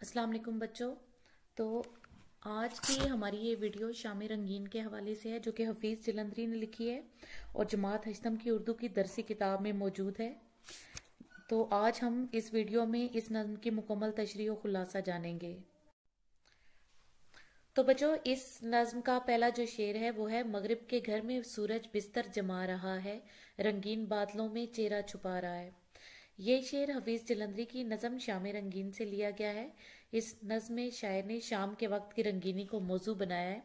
अस्सलाम वालेकुम बच्चों। तो आज की हमारी ये वीडियो शाम रंगीन के हवाले से है, जो कि हफीज़ जलंधरी ने लिखी है और जमात हश्तम की उर्दू की दरसी किताब में मौजूद है। तो आज हम इस वीडियो में इस नज़्म की मुकम्मल तशरीह और खुलासा जानेंगे। तो बच्चों, इस नज़्म का पहला जो शेर है वो है, मगरिब के घर में सूरज बिस्तर जमा रहा है, रंगीन बादलों में चेहरा छुपा रहा है। ये शेर हफीज़ जलंधरी की नज़म शाम रंगीन से लिया गया है। इस नज़्म में शायर ने शाम के वक्त की रंगीनी को मौजू बनाया है।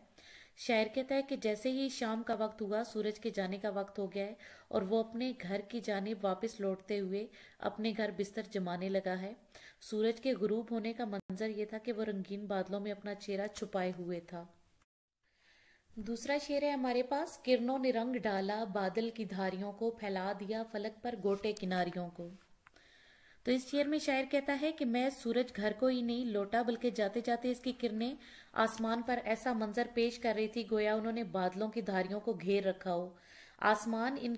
शायर कहता है कि जैसे ही शाम का वक्त हुआ, सूरज के जाने का वक्त हो गया है और वो अपने घर की जानिब वापस लौटते हुए अपने घर बिस्तर जमाने लगा है। सूरज के गुरूब होने का मंजर ये था कि वो रंगीन बादलों में अपना चेहरा छुपाए हुए था। दूसरा शेर है हमारे पास, किरणों ने रंग डाला बादल की धारियों को, फैला दिया फलक पर गोटे किनारियों को। तो इस शेर में शायर कहता है कि मैं सूरज घर को ही नहीं लौटा, बल्कि जाते जाते इसकी किरणें आसमान पर ऐसा मंजर पेश कर रही थी गोया उन्होंने बादलों की धारियों को घेर रखा हो। आसमान इन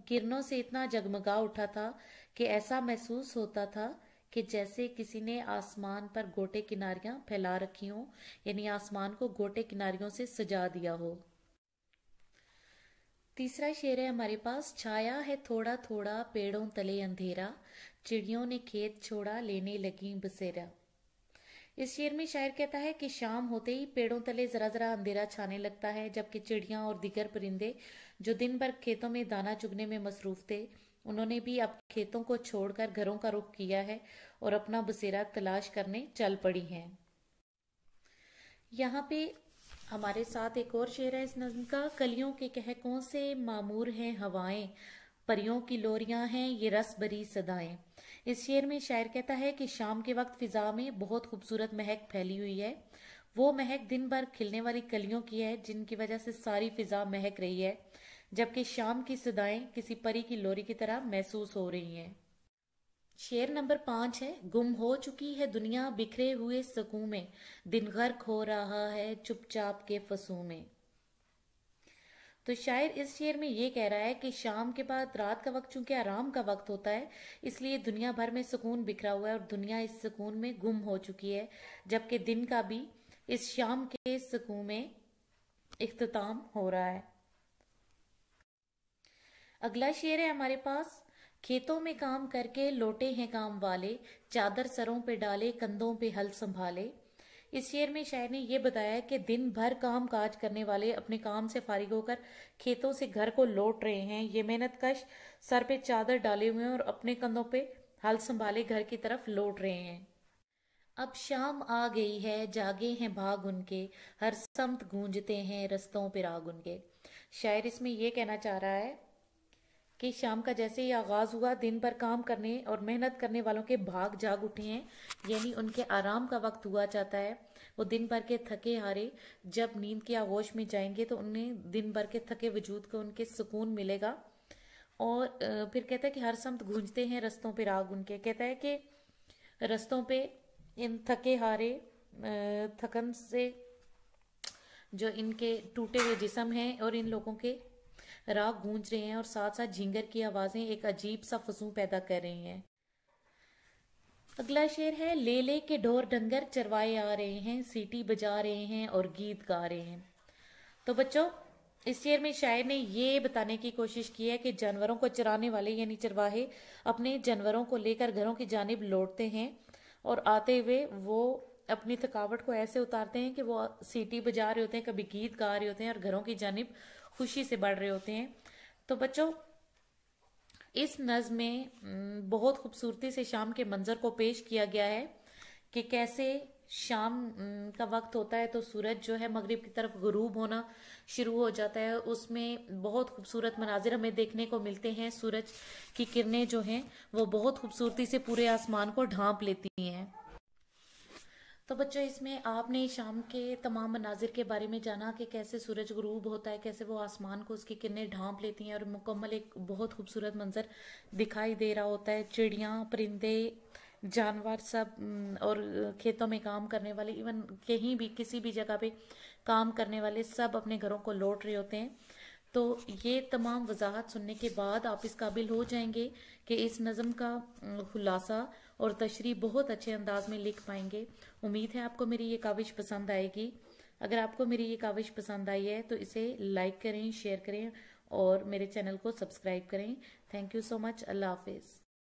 किरणों से इतना जगमगा उठा था कि ऐसा महसूस होता था कि जैसे किसी ने आसमान पर गोटे किनारियां फैला रखी हों, यानी आसमान को गोटे किनारियों से सजा दिया हो। तीसरा शेर है हमारे पास, छाया है थोड़ा थोड़ा पेड़ों तले अंधेरा, चिड़ियों ने खेत छोड़ा लेने लगी बसेरा। इस शेर में शायर कहता है कि शाम होते ही पेड़ों तले जरा जरा अंधेरा छाने लगता है, जबकि चिड़ियां और दीगर परिंदे जो दिन भर खेतों में दाना चुगने में मसरूफ थे, उन्होंने भी अब खेतों को छोड़कर घरों का रुख किया है और अपना बसेरा तलाश करने चल पड़ी हैं। यहाँ पे हमारे साथ एक और शेर है इस नज़्म का, कलियों के कहकों से मामूर हैं हवाएं, परियों की लोरियां हैं ये रस भरी सदाएं। इस शेर में शायर कहता है कि शाम के वक्त फिजा में बहुत खूबसूरत महक फैली हुई है। वो महक दिन भर खिलने वाली कलियों की है, जिनकी वजह से सारी फिजा महक रही है, जबकि शाम की सदाएं किसी परी की लोरी की तरह महसूस हो रही हैं। शेर नंबर 5 है, गुम हो चुकी है दुनिया बिखरे हुए सकूं में, दिन गर्क हो रहा है चुपचाप के फसू में। तो शायर इस शेर में ये कह रहा है कि शाम के बाद रात का वक्त चूंकि आराम का वक्त होता है, इसलिए दुनिया भर में सुकून बिखरा हुआ है और दुनिया इस सुकून में गुम हो चुकी है, जबकि दिन का भी इस शाम के सुकून में इख्तिताम हो रहा है। अगला शेर है हमारे पास, खेतों में काम करके लौटे हैं काम वाले, चादर सरों पे डाले कंधों पे हल संभाले। इस शेर में शायर ने यह बताया कि दिन भर काम काज करने वाले अपने काम से फारिग होकर खेतों से घर को लौट रहे हैं। ये मेहनत कश सर पे चादर डाले हुए हैं और अपने कंधों पे हल संभाले घर की तरफ लौट रहे हैं। अब शाम आ गई है जागे हैं भाग उनके, हर समत गूंजते हैं रस्तों पे राग उनके। शायर इसमें यह कहना चाह रहा है कि शाम का जैसे ही आगाज हुआ, दिन भर काम करने और मेहनत करने वालों के भाग जाग उठे हैं, यानी उनके आराम का वक्त हुआ चाहता है। वो दिन भर के थके हारे जब नींद की आगोश में जाएंगे तो उन्हें दिन भर के थके वजूद को उनके सुकून मिलेगा। और फिर कहता है कि हर समत गूंजते हैं रस्तों पे राग उनके। कहता है कि रस्तों पे इन थके हारे थकन से जो इनके टूटे हुए जिस्म हैं और इन लोगों के राग गूंज रहे हैं और साथ साथ झिंगर की आवाजें एक अजीब सा फसूं पैदा कर रही हैं। अगला शेर है, ले ले के ढोर डंगर चरवाए आ रहे हैं, सीटी बजा रहे हैं और गीत गा रहे हैं। तो बच्चों, इस शेर में शायर ने ये बताने की कोशिश की है कि जानवरों को चराने वाले यानी चरवाहे अपने जानवरों को लेकर घरों की जानिब लौटते हैं और आते हुए वो अपनी थकावट को ऐसे उतारते हैं कि वो सीटी बजा रहे होते हैं, कभी गीत गा रहे होते हैं और घरों की जानिब खुशी से बढ़ रहे होते हैं। तो बच्चों, इस नज़्म में बहुत खूबसूरती से शाम के मंजर को पेश किया गया है कि कैसे शाम का वक्त होता है तो सूरज जो है मगरिब की तरफ गुरूब होना शुरू हो जाता है। उसमें बहुत खूबसूरत मनाजिर हमें देखने को मिलते हैं। सूरज की किरणें जो हैं वो बहुत खूबसूरती से पूरे आसमान को ढांप लेती हैं। तो बच्चों, इसमें आपने शाम के तमाम मनाजिर के बारे में जाना कि कैसे सूरज गुरूब होता है, कैसे वो आसमान को उसकी किरणें ढांप लेती हैं और मुकम्मल एक बहुत खूबसूरत मंजर दिखाई दे रहा होता है। चिड़ियाँ, परिंदे, जानवर सब और खेतों में काम करने वाले, इवन कहीं भी किसी भी जगह पे काम करने वाले सब अपने घरों को लौट रहे होते हैं। तो ये तमाम वजाहत सुनने के बाद आप इस काबिल हो जाएंगे कि इस नज़म का खुलासा और तशरीह बहुत अच्छे अंदाज में लिख पाएंगे। उम्मीद है आपको मेरी ये काविश पसंद आएगी। अगर आपको मेरी ये काविश पसंद आई है तो इसे लाइक करें, शेयर करें और मेरे चैनल को सब्सक्राइब करें। Thank you so much. अल्लाह हाफिज़।